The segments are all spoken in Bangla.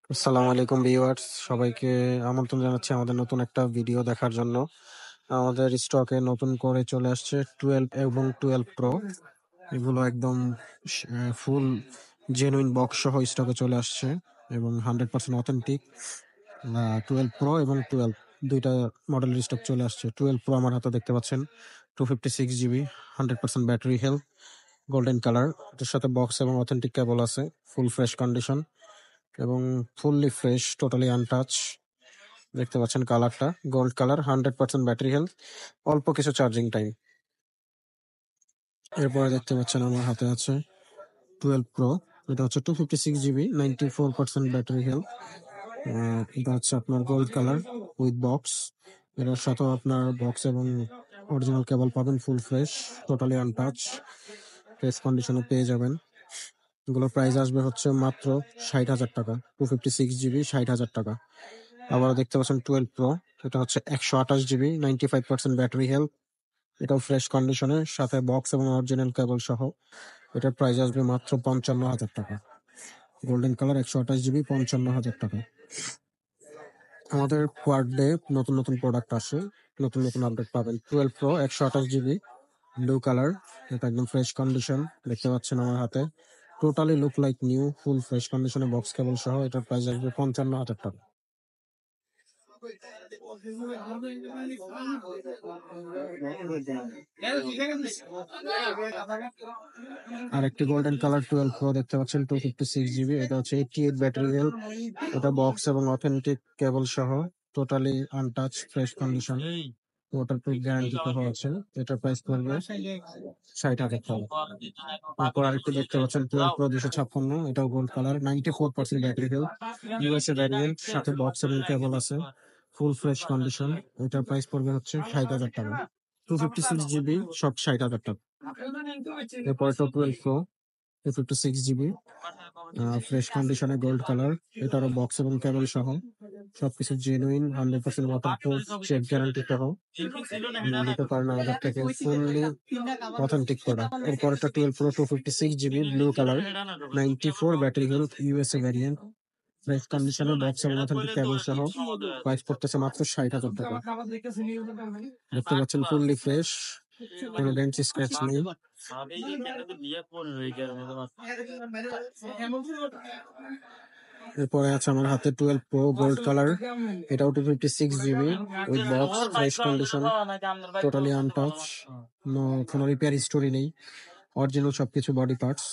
আসসালামু আলাইকুম ভিউয়ার্স, সবাইকে আমন্ত্রণ জানাচ্ছি আমাদের নতুন একটা ভিডিও দেখার জন্য। আমাদের স্টকে নতুন করে চলে আসছে 12 এবং 12 প্রো। এগুলো একদম ফুল জেনুইন বক্স সহ স্টকে চলে আসছে এবং 100% অথেন্টিক। 12 প্রো এবং 12 দুইটা মডেলের স্টক চলে আসছে। 12 প্রো আমার হাতে দেখতে পাচ্ছেন, 256 GB, 100% battery health, golden colour. এটার সাথে বক্স এবং অথেন্টিক কেবল আছে, ফুল ফ্রেশ কন্ডিশন এবং ফুললি ফ্রেশ, টোটালি আনটাচ। দেখতে পাচ্ছেন কালারটা গোল্ড কালার, 100% ব্যাটারি হেলথ, অল্প কিছু চার্জিং টাইম। এরপরে দেখতে পাচ্ছেন আমার হাতে আছে 12 প্রো। এটা হচ্ছে 256 জিবি, 94% ব্যাটারি হেলথ। এটা হচ্ছে আপনার গোল্ড কালার উইথ বক্স। এটার সাথেও আপনার বক্স এবং অরিজিনাল কেবল পাবেন, full fresh, totally untouch, fresh কন্ডিশনে পেয়ে যাবেন। এগুলোর প্রাইস আসবে হচ্ছে মাত্র 60,000 টাকা। 256 জিবি, 60,000 টাকা। আবার দেখতে পাচ্ছেন 12 প্রো। এটা হচ্ছে 128 জিবি, 95% ব্যাটারি হেলথ। এটাও ফ্রেশ কন্ডিশনে, সাথে বক্স এবং অরিজিনাল কেবল সহ। এটার প্রাইস আসবে মাত্র 55,000 টাকা। গোল্ডেন কালার, 128 জিবি, 55,000 টাকা। আমাদের পার ডে নতুন নতুন প্রোডাক্ট আসে, নতুন নতুন আপডেট পাবেন। 12 প্রো 128 জিবি, ব্লু কালার। এটা একদম ফ্রেশ কন্ডিশন, দেখতে পাচ্ছেন আমার হাতে। Totally look like new, full fresh কন্ডিশনে বক্স কেবল সহ। এটার প্রাইস আসবে 55,000 টাকা। আর একটি গোল্ডেন কালার 12 প্রো দেখতে পাচ্ছেন, 256 জিবি। এটা হচ্ছে 88 ব্যাটারি হেলথ। এটা বক্স এবং অথেন্টিক কেবল সহ, totally untouch, fresh condition, waterproof guarantee সহ আছে। এটার প্রাইস পড়বে 60,000 টাকা। তারপর আরেকটি দেখতে পাচ্ছেন 12 প্রো 256। এটাও gold colour, 94% battery health, USA variant, সাথে বক্স এবং কেবল আছে, ফুল ফ্রেশ কন্ডিশন। এটার প্রাইস পড়বে হচ্ছে 60,000 টাকা। 256 জিবি, সব 60,000 টাকা। এরপরে তো 12 প্রো 256 জিবি, ফ্রেশ কন্ডিশনে, গোল্ড কালার। এটারও বক্স এবং কেবল সহ, সবকিছু জেনুইন, 100% ওয়াটারপ্রুফ, চেক গ্যারান্টি সহ। নিতে পারেন আমাদের থেকে ফুললি অথেন্টিক প্রোডাক্ট। এরপর একটা 12 pro 256 GB, blue colour, 94 battery health, USA variant, fresh কন্ডিশনে, বক্স এবং অথেন্টিক কেবল সহ। প্রাইস পড়তেছে মাত্র 60,000 টাকা। দেখতে পাচ্ছেন ফুললি ফ্রেশ, কোনো ডেন্ট স্ক্র্যাচ নেই। এরপরে আছে আমার হাতে 12 প্রো গোল্ড কালার। এটাও 256 GB, with box, fresh condition, totally untouch, কোনো রিপেয়ার হিস্টোরি নেই, অরিজিনাল সবকিছু, বডি পার্টস।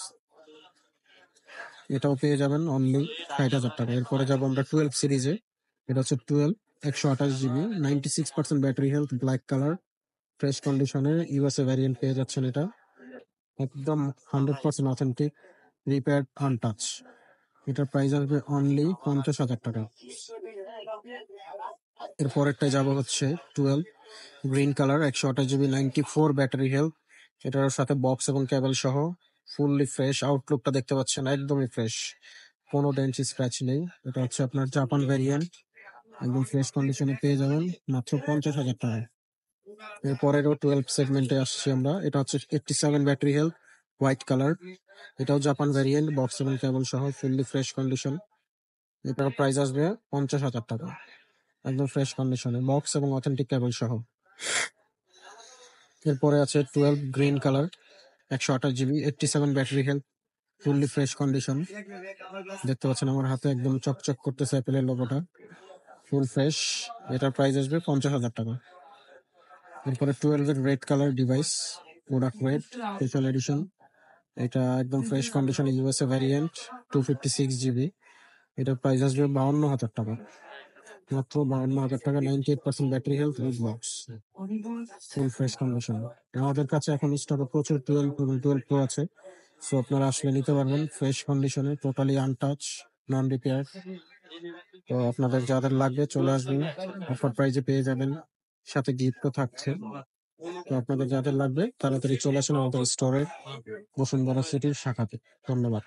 এটাও পেয়ে যাবেন অনলি 60,000 টাকা। এরপরে যাবো আমরা 12 সিরিজে। এটা হচ্ছে 12, 128 GB, 96% battery health, black colour, fresh কন্ডিশনে, ইউএসএ ভ্যারিয়েন্ট পেয়ে যাচ্ছেন। এটা একদম 100% অথেন্টিক, রিপেয়ার, আনটাচ। এটার প্রাইস আসবে অনলি 50,000 টাকা। এরপরেরটা যাবো হচ্ছে 12 green colour, 128 GB, 94 battery health. এটার সাথে বক্স এবং কেবল সহ, ফুললি ফ্রেশ। আউটলুকটা দেখতে পাচ্ছেন একদমই ফ্রেশ, কোনো ডেন্ট স্ক্র্যাচ নেই। এটা হচ্ছে আপনার জাপান ভ্যারিয়েন্ট, একদম ফ্রেশ কন্ডিশনে পেয়ে যাবেন মাত্র 50,000 টাকায়। এরপরেরও 12 সেগমেন্টে আসছি আমরা। এটা হচ্ছে 87 ব্যাটারি হেলথ, হোয়াইট কালার। এটাও জাপান ভ্যারিয়েন্ট, বক্স এবং কেবল সহ, ফুললি ফ্রেশ কন্ডিশন। এটার প্রাইস আসবে 50,000 টাকা, একদম ফ্রেশ কন্ডিশনে, বক্স এবং অথেন্টিক কেবল সহ। এরপরে আছে 12 green colour, 128 GB, 87 battery health, fully fresh condition. দেখতে পাচ্ছেন আমার হাতে একদম চকচক করতেছে অ্যাপেলের লোগোটা, ফুল ফ্রেশ। এটার প্রাইস আসবে 50,000 টাকা। এরপরে 12 এর red colour device, product red special edition. এটা একদম fresh condition, USA variant, 256 GB. এটার প্রাইস আসবে 52,000 টাকা, মাত্র 52,000 টাকা। 98% battery health, with box, full fresh condition. আমাদের কাছে এখন স্টকে প্রচুর 12 এবং 12 প্রো আছে, সো আপনারা আসলে নিতে পারবেন ফ্রেশ কন্ডিশনে, টোটালি আনটাচ, নন রিপেয়ার। তো আপনাদের যাদের লাগবে চলে আসবেন, অফার প্রাইজে পেয়ে যাবেন, সাথে গিফটও থাকছে। তো আপনাদের যাদের লাগবে তাড়াতাড়ি চলে আসুন আমাদের স্টোরে, বসুন্ধরা সিটির শাখাতে। ধন্যবাদ।